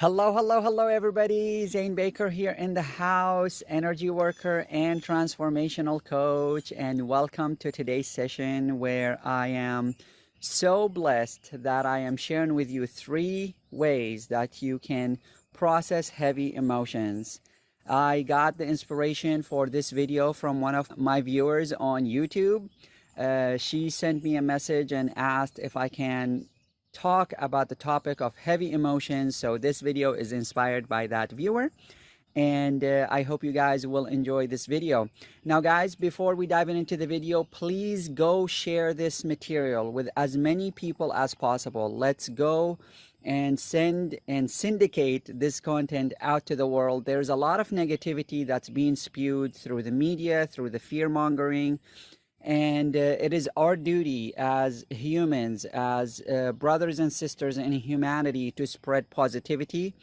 Hello, hello, hello, everybody. Zane Baker here in the house, energy worker and transformational coach. And welcome to today's session where I am so blessed that I am sharing with you 3 ways that you can process heavy emotions. I got the inspiration for this video from one of my viewers on YouTube. She sent me a message and asked if I can talk about the topic of heavy emotions. So this video is inspired by that viewer, and I hope you guys will enjoy this video. Now guys, before we dive into the video, please go share this material with as many people as possible. Let's go and send and syndicate this content out to the world. There's a lot of negativity that's being spewed through the media, through the fear mongering. And it is our duty as humans, as brothers and sisters in humanity, to spread positivity.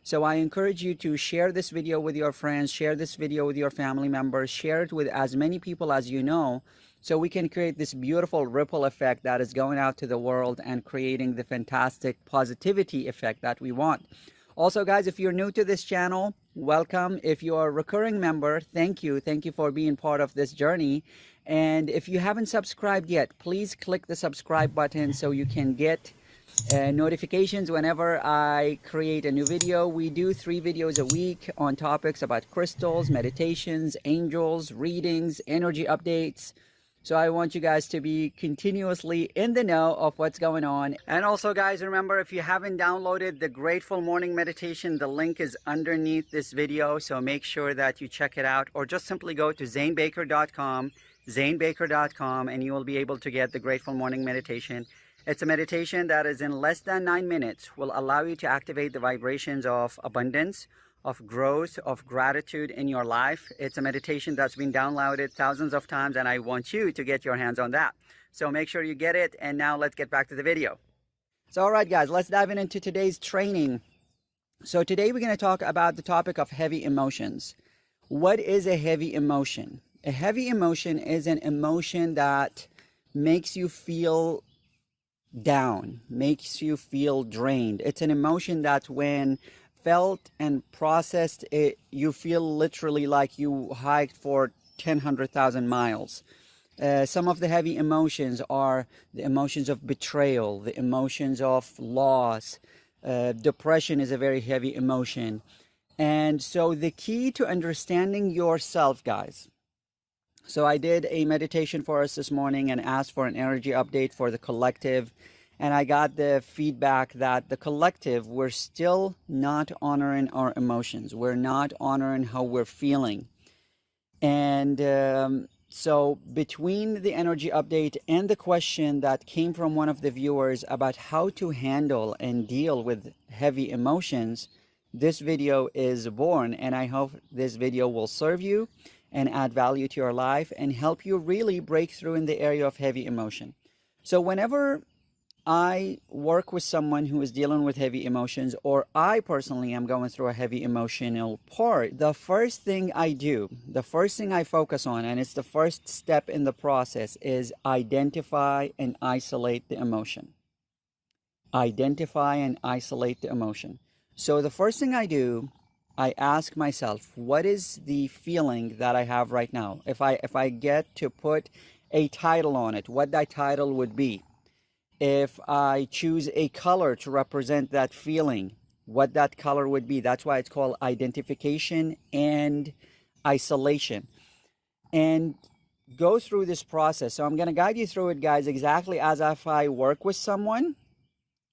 So I encourage you to share this video with your friends, share this video with your family members, share it with as many people as you know, so we can create this beautiful ripple effect that is going out to the world and creating the fantastic positivity effect that we want. Also, guys, if you're new to this channel, welcome. If you're a recurring member, thank you. Thank you for being part of this journey. And if you haven't subscribed yet, please click the subscribe button so you can get notifications whenever I create a new video. We do 3 videos a week on topics about crystals, meditations, angels, readings, energy updates. So I want you guys to be continuously in the know of what's going on. And also, guys, remember, if you haven't downloaded the Grateful Morning Meditation, the link is underneath this video. So make sure that you check it out, or just simply go to zanebaker.com, zanebaker.com, and you will be able to get the Grateful Morning Meditation. It's a meditation that is in less than 9 minutes, will allow you to activate the vibrations of abundance, of growth, of gratitude in your life. It's a meditation that's been downloaded thousands of times, and I want you to get your hands on that. So make sure you get it. And now let's get back to the video. So all right, guys, let's dive into today's training. So today we're going to talk about the topic of heavy emotions. What is a heavy emotion? A heavy emotion is an emotion that makes you feel down, makes you feel drained. It's an emotion that when felt and processed, you feel literally like you hiked for 100,000 miles. Some of the heavy emotions are the emotions of betrayal, the emotions of loss. Depression is a very heavy emotion. And so the key to understanding yourself, guys. So I did a meditation for us this morning and asked for an energy update for the collective. And I got the feedback that the collective, we're still not honoring our emotions. We're not honoring how we're feeling. And so between the energy update and the question that came from one of the viewers about how to handle and deal with heavy emotions, this video is born. And I hope this video will serve you and add value to your life and help you really break through in the area of heavy emotion. So whenever I work with someone who is dealing with heavy emotions, or I personally am going through a heavy emotional part, the first thing I do, the first thing I focus on, and it's the first step in the process, is identify and isolate the emotion. Identify and isolate the emotion. So the first thing I do, I ask myself, what is the feeling that I have right now? If I get to put a title on it, what that title would be. If I choose a color to represent that feeling, what that color would be. That's why it's called identification and isolation. And go through this process. So I'm going to guide you through it, guys, exactly as if I work with someone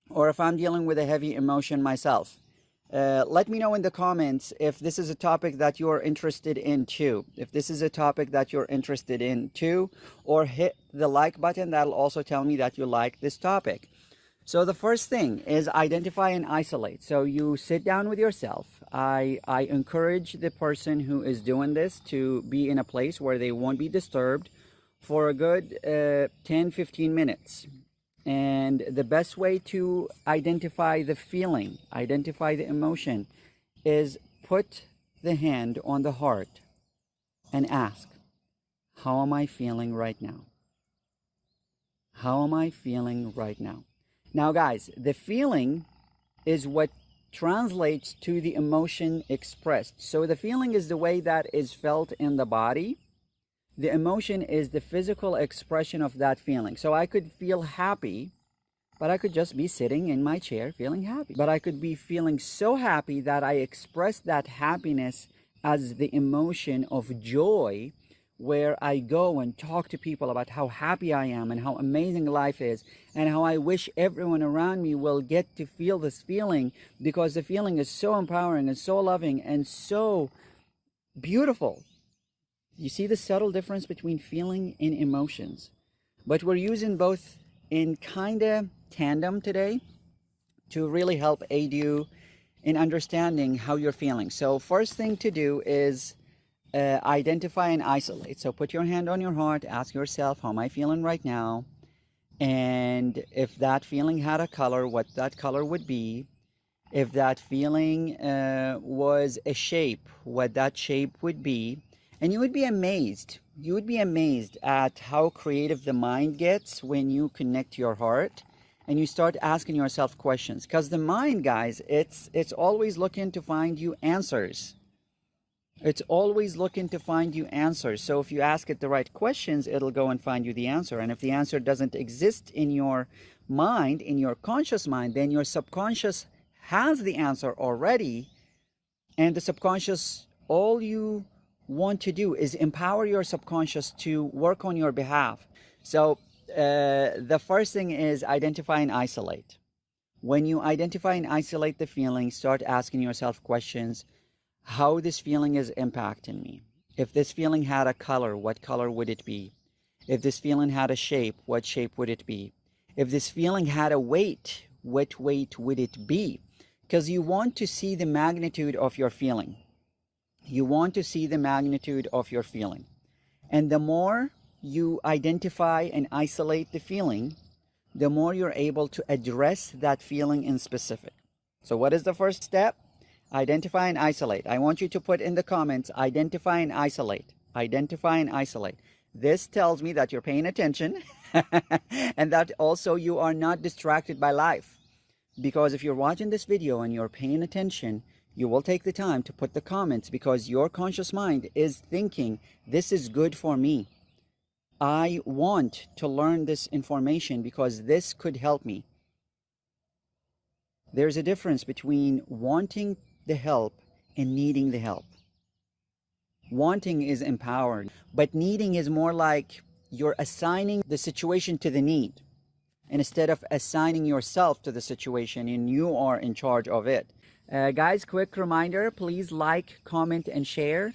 or if I'm dealing with a heavy emotion myself. Let me know in the comments if this is a topic that you're interested in too. If this is a topic that you're interested in too, or hit the like button. That'll also tell me that you like this topic. So the first thing is identify and isolate. So you sit down with yourself. I encourage the person who is doing this to be in a place where they won't be disturbed for a good 10-15 minutes. And the best way to identify the feeling, identify the emotion, is put the hand on the heart and ask, how am I feeling right now? How am I feeling right now? Now, guys, the feeling is what translates to the emotion expressed. So the feeling is the way that is felt in the body. The emotion is the physical expression of that feeling. So I could feel happy, but I could just be sitting in my chair feeling happy. But I could be feeling so happy that I express that happiness as the emotion of joy, where I go and talk to people about how happy I am and how amazing life is and how I wish everyone around me will get to feel this feeling, because the feeling is so empowering and so loving and so beautiful. You see the subtle difference between feeling and emotions, but we're using both in kind of tandem today to really help aid you in understanding how you're feeling. So first thing to do is identify and isolate. So put your hand on your heart, ask yourself, how am I feeling right now? And if that feeling had a color, what that color would be. If that feeling was a shape, what that shape would be. And you would be amazed. You would be amazed at how creative the mind gets when you connect your heart and you start asking yourself questions. Because the mind, guys, it's always looking to find you answers. It's always looking to find you answers. So if you ask it the right questions, it'll go and find you the answer. And if the answer doesn't exist in your mind, in your conscious mind, then your subconscious has the answer already. And the subconscious, all you want to do is empower your subconscious to work on your behalf. So the first thing is identify and isolate. When you identify and isolate the feeling, start asking yourself questions. How this feeling is impacting me. If this feeling had a color, what color would it be? If this feeling had a shape, what shape would it be? If this feeling had a weight, what weight would it be? Because you want to see the magnitude of your feeling. You want to see the magnitude of your feeling. And the more you identify and isolate the feeling, the more you're able to address that feeling in specific. So what is the first step? Identify and isolate. I want you to put in the comments, identify and isolate. Identify and isolate. This tells me that you're paying attention and that also you are not distracted by life. Because if you're watching this video and you're paying attention, you will take the time to put the comments, because your conscious mind is thinking, this is good for me. I want to learn this information because this could help me. There's a difference between wanting the help and needing the help. Wanting is empowered, but needing is more like you're assigning the situation to the need instead of assigning yourself to the situation and you are in charge of it. Guys, quick reminder, please like, comment, and share.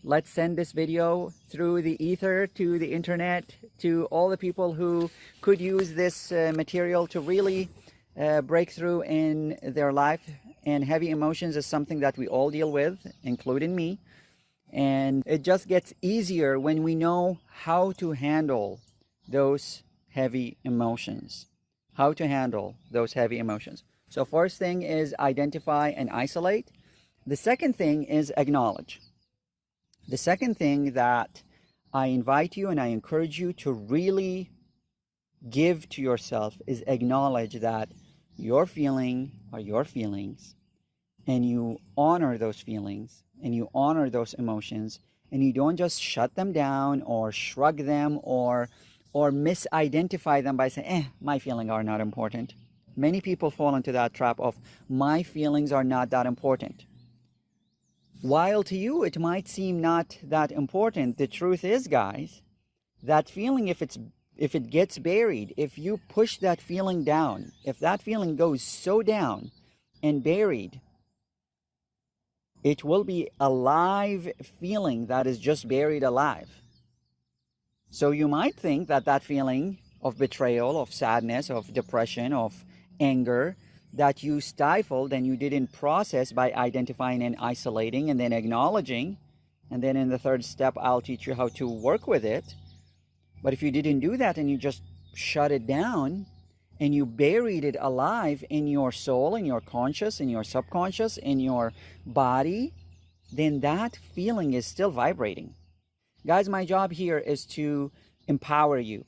Let's send this video through the ether to the internet, to all the people who could use this material to really break through in their life. And heavy emotions is something that we all deal with, including me. And it just gets easier when we know how to handle those heavy emotions. How to handle those heavy emotions. So first thing is identify and isolate. The second thing is acknowledge. The second thing that I invite you and I encourage you to really give to yourself is acknowledge that your feeling are your feelings, and you honor those feelings and you honor those emotions, and you don't just shut them down or shrug them or misidentify them by saying, my feelings are not important. Many people fall into that trap of my feelings are not that important. While to you it might seem not that important, the truth is, guys, that feeling, if it gets buried, if you push that feeling down, if that feeling goes so down and buried, it will be a live feeling that is just buried alive. So you might think that that feeling of betrayal, of sadness, of depression, of anger that you stifled and you didn't process by identifying and isolating and then acknowledging, and then in the third step I'll teach you how to work with it. But if you didn't do that and you just shut it down and you buried it alive in your soul, in your conscious, in your subconscious, in your body, then that feeling is still vibrating. Guys, my job here is to empower you.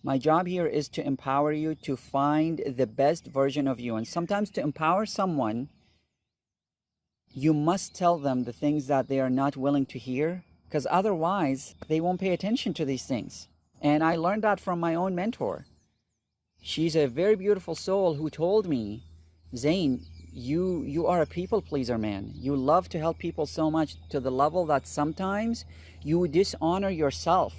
My job here is to empower you to find the best version of you. And sometimes to empower someone, you must tell them the things that they are not willing to hear, because otherwise they won't pay attention to these things. And I learned that from my own mentor. She's a very beautiful soul who told me, Zane, you are a people pleaser, man. You love to help people so much to the level that sometimes you dishonor yourself.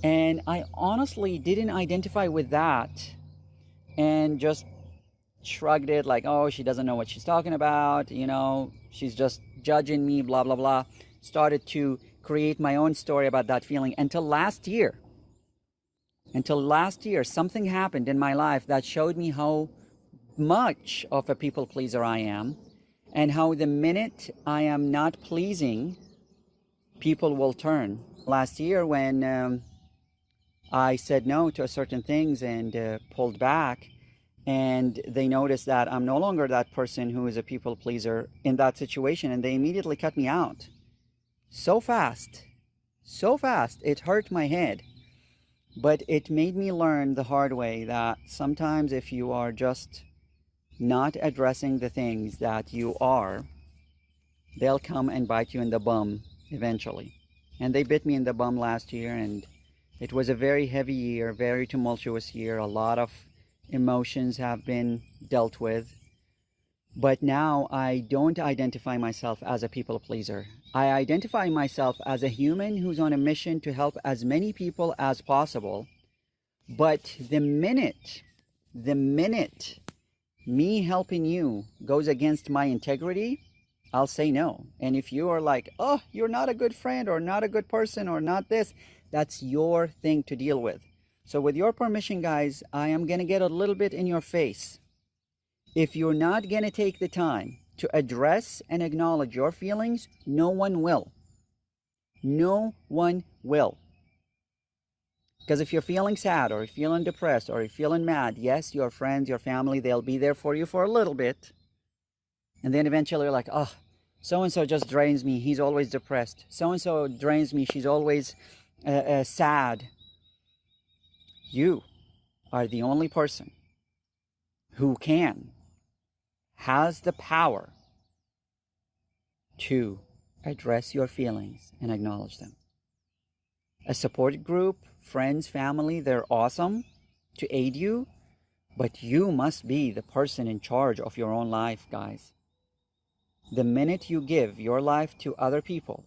And I honestly didn't identify with that and just shrugged it like, oh, she doesn't know what she's talking about, she's just judging me, blah blah blah. Started to create my own story about that feeling until last year something happened in my life that showed me how much of a people pleaser I am, and how the minute I am not pleasing, people will turn. Last year when I said no to certain things and pulled back, and they noticed that I'm no longer that person who is a people pleaser in that situation, and they immediately cut me out. So fast. It hurt my head. But it made me learn the hard way that sometimes if you are just not addressing the things that you are, they'll come and bite you in the bum eventually. And they bit me in the bum last year, and it was a very heavy year, very tumultuous year. A lot of emotions have been dealt with. But now I don't identify myself as a people pleaser. I identify myself as a human who's on a mission to help as many people as possible. But the minute me helping you goes against my integrity, I'll say no. And if you are like, oh, you're not a good friend or not a good person or not this, that's your thing to deal with. So with your permission, guys, I am going to get a little bit in your face. If you're not going to take the time to address and acknowledge your feelings, no one will. No one will. Because if you're feeling sad or you're feeling depressed or you're feeling mad, yes, your friends, your family, they'll be there for you for a little bit. And then eventually you're like, oh, so-and-so just drains me. He's always depressed. So-and-so drains me. She's always sad. You are the only person who has the power to address your feelings and acknowledge them. A support group, friends, family, they're awesome to aid you, but you must be the person in charge of your own life, guys. The minute you give your life to other people,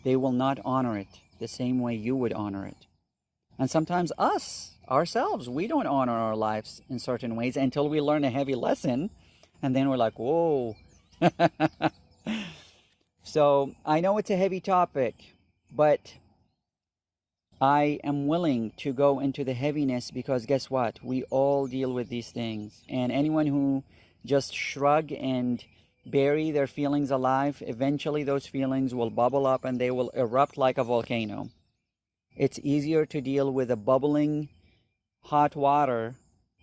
they will not honor it the same way you would honor it. And sometimes ourselves, we don't honor our lives in certain ways until we learn a heavy lesson. And then we're like, whoa. So I know it's a heavy topic, but I am willing to go into the heaviness because guess what? We all deal with these things. And anyone who just shrug and bury their feelings alive, eventually those feelings will bubble up and they will erupt like a volcano. It's easier to deal with a bubbling hot water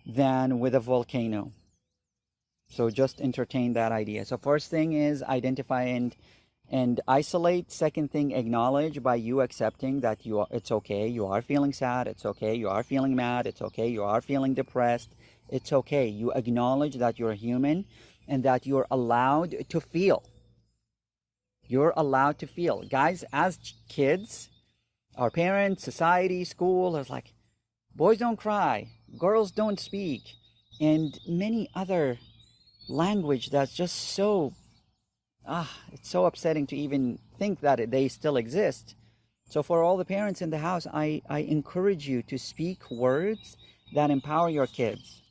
than with a volcano. So just entertain that idea. So first thing is identify and isolate. Second thing, acknowledge by you accepting that it's okay. You are feeling sad. It's okay. You are feeling mad. It's okay. You are feeling depressed. It's okay. You acknowledge that you're human and that you're allowed to feel. You're allowed to feel. Guys, as kids, our parents, society, school, it's like, boys don't cry, girls don't speak, and many other language that's just so, it's so upsetting to even think that they still exist. So for all the parents in the house, I encourage you to speak words that empower your kids.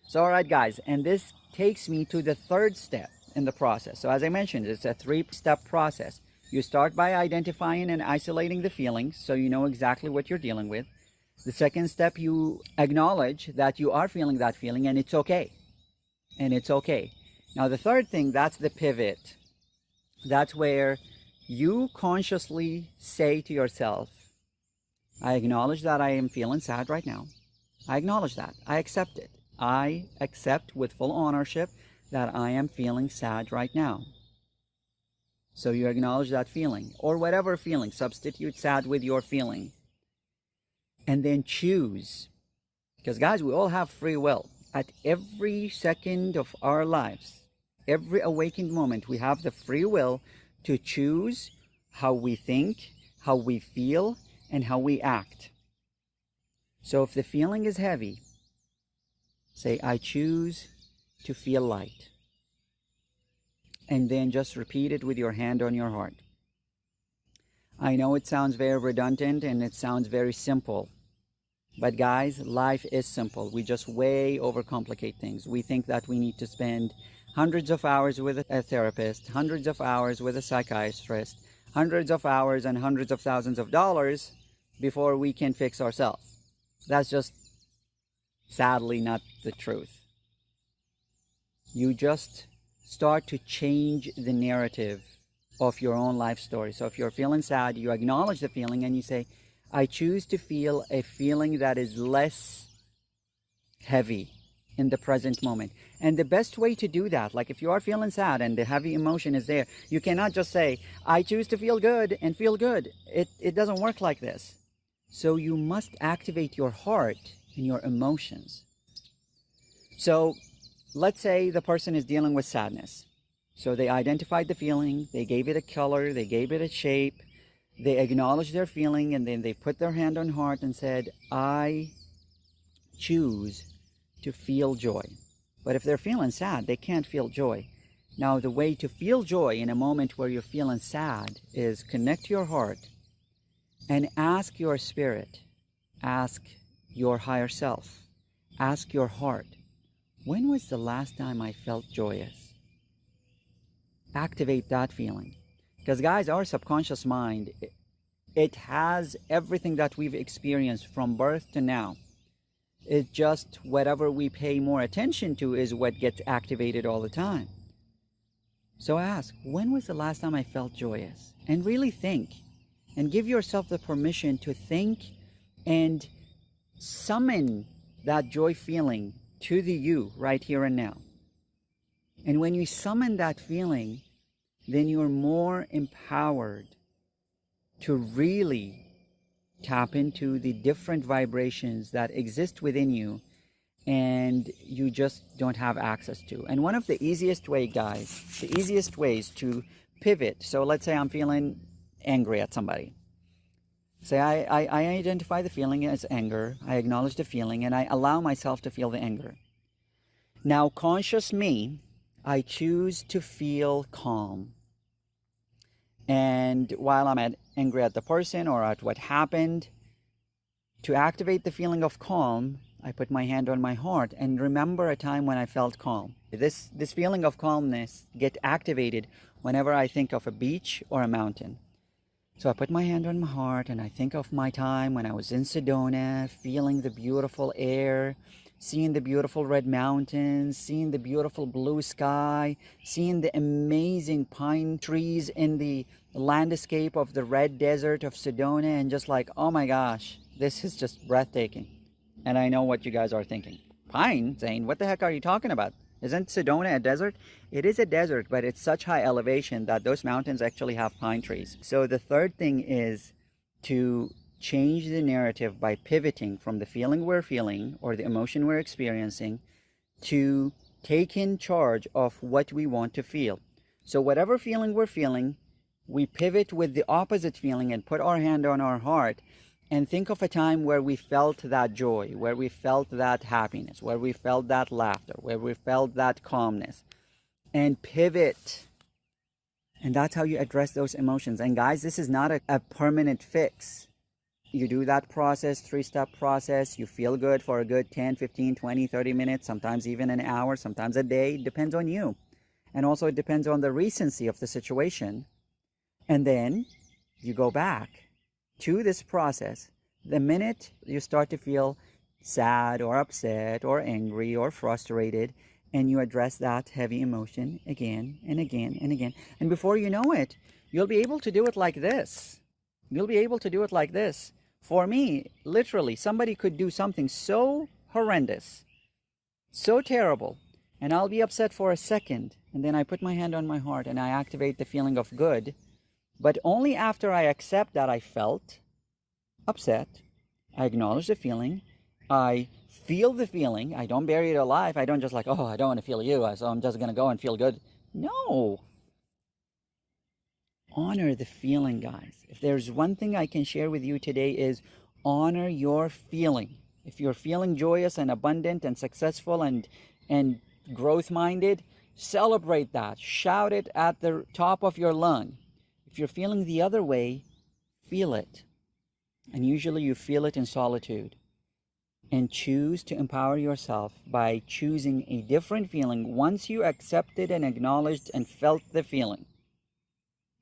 So all right, guys, and this takes me to the third step in the process. So as I mentioned, it's a 3-step process. You start by identifying and isolating the feelings so you know exactly what you're dealing with. The second step, you acknowledge that you are feeling that feeling and it's okay. And it's okay. Now the third thing, that's the pivot. That's where you consciously say to yourself, I acknowledge that I am feeling sad right now. I acknowledge that. I accept it. I accept with full ownership that I am feeling sad right now. So you acknowledge that feeling, or whatever feeling, substitute sad with your feeling. And then choose. Because guys, we all have free will. At every second of our lives, every awakened moment, we have the free will to choose how we think, how we feel, and how we act. So if the feeling is heavy, say, I choose to feel light. And then just repeat it with your hand on your heart. I know it sounds very redundant and it sounds very simple. But guys, life is simple. We just way overcomplicate things. We think that we need to spend hundreds of hours with a therapist, hundreds of hours with a psychiatrist, hundreds of hours and hundreds of thousands of dollars before we can fix ourselves. That's just sadly not the truth. You just start to change the narrative of your own life story. So if you're feeling sad, you acknowledge the feeling and you say, I choose to feel a feeling that is less heavy in the present moment. And the best way to do that, like if you are feeling sad and the heavy emotion is there, you cannot just say, I choose to feel good and feel good. It doesn't work like this. So you must activate your heart and your emotions. So let's say the person is dealing with sadness. So they identified the feeling, they gave it a color, they gave it a shape, they acknowledged their feeling, and then they put their hand on heart and said, I choose to feel joy. But if they're feeling sad, they can't feel joy. Now, the way to feel joy in a moment where you're feeling sad is connect your heart and ask your spirit, ask your higher self, ask your heart, when was the last time I felt joyous? Activate that feeling. Because guys, our subconscious mind, it has everything that we've experienced from birth to now. It's just whatever we pay more attention to is what gets activated all the time. So ask, when was the last time I felt joyous? And really think. And give yourself the permission to think and summon that joy feeling to the you right here and now. And when you summon that feeling, then you're more empowered to really tap into the different vibrations that exist within you and you just don't have access to. And one of the easiest ways, guys, the easiest ways to pivot. So let's say I'm feeling angry at somebody. Say I identify the feeling as anger, I acknowledge the feeling, and I allow myself to feel the anger. Now, conscious me, I choose to feel calm. And while I'm angry at the person or at what happened, to activate the feeling of calm, I put my hand on my heart and remember a time when I felt calm. This feeling of calmness gets activated whenever I think of a beach or a mountain. So I put my hand on my heart and I think of my time when I was in Sedona, feeling the beautiful air, seeing the beautiful red mountains, seeing the beautiful blue sky, seeing the amazing pine trees in the landscape of the red desert of Sedona, and just like, oh my gosh, this is just breathtaking. And I know what you guys are thinking. Pine, Zane, what the heck are you talking about? Isn't Sedona a desert? It is a desert, but it's such high elevation that those mountains actually have pine trees. So the third thing is to change the narrative by pivoting from the feeling we're feeling or the emotion we're experiencing to take in charge of what we want to feel. So whatever feeling we're feeling, we pivot with the opposite feeling and put our hand on our heart and think of a time where we felt that joy, where we felt that happiness, where we felt that laughter, where we felt that calmness, and pivot. And that's how you address those emotions. And guys, this is not a permanent fix. You do that process, 3-step process, you feel good for a good 10, 15, 20, 30 minutes, sometimes even an hour, sometimes a day. It depends on you. And also it depends on the recency of the situation. And then you go back to this process. The minute you start to feel sad or upset or angry or frustrated, and you address that heavy emotion again and again and again. And before you know it, you'll be able to do it like this. You'll be able to do it like this. For me, literally, somebody could do something so horrendous, so terrible, and I'll be upset for a second, and then I put my hand on my heart and I activate the feeling of good, but only after I accept that I felt upset, I acknowledge the feeling, I feel the feeling, I don't bury it alive, I don't just like, oh, I don't want to feel you, so I'm just going to go and feel good No. Honor the feeling, guys. If there's one thing I can share with you today is honor your feeling. If you're feeling joyous and abundant and successful and growth minded, celebrate that. Shout it at the top of your lung. If you're feeling the other way, feel it. And usually you feel it in solitude. And choose to empower yourself by choosing a different feeling once you accepted and acknowledged and felt the feeling.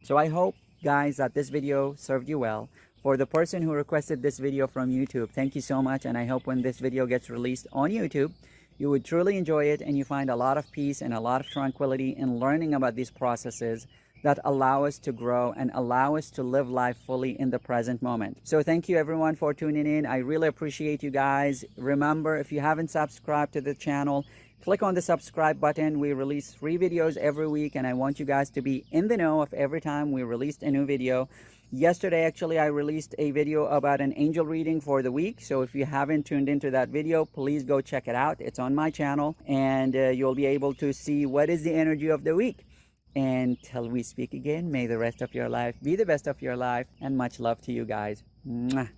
So I hope, guys, that this video served you well. For the person who requested this video from YouTube, thank you so much. And I hope when this video gets released on YouTube, you would truly enjoy it and you find a lot of peace and a lot of tranquility in learning about these processes that allow us to grow and allow us to live life fully in the present moment. So thank you everyone for tuning in. I really appreciate you guys. Remember, if you haven't subscribed to the channel, click on the subscribe button. We release 3 videos every week and I want you guys to be in the know of every time we released a new video. Yesterday, actually, I released a video about an angel reading for the week. So if you haven't tuned into that video, please go check it out. It's on my channel and you'll be able to see what is the energy of the week. And till we speak again, may the rest of your life be the best of your life, and much love to you guys. Mwah.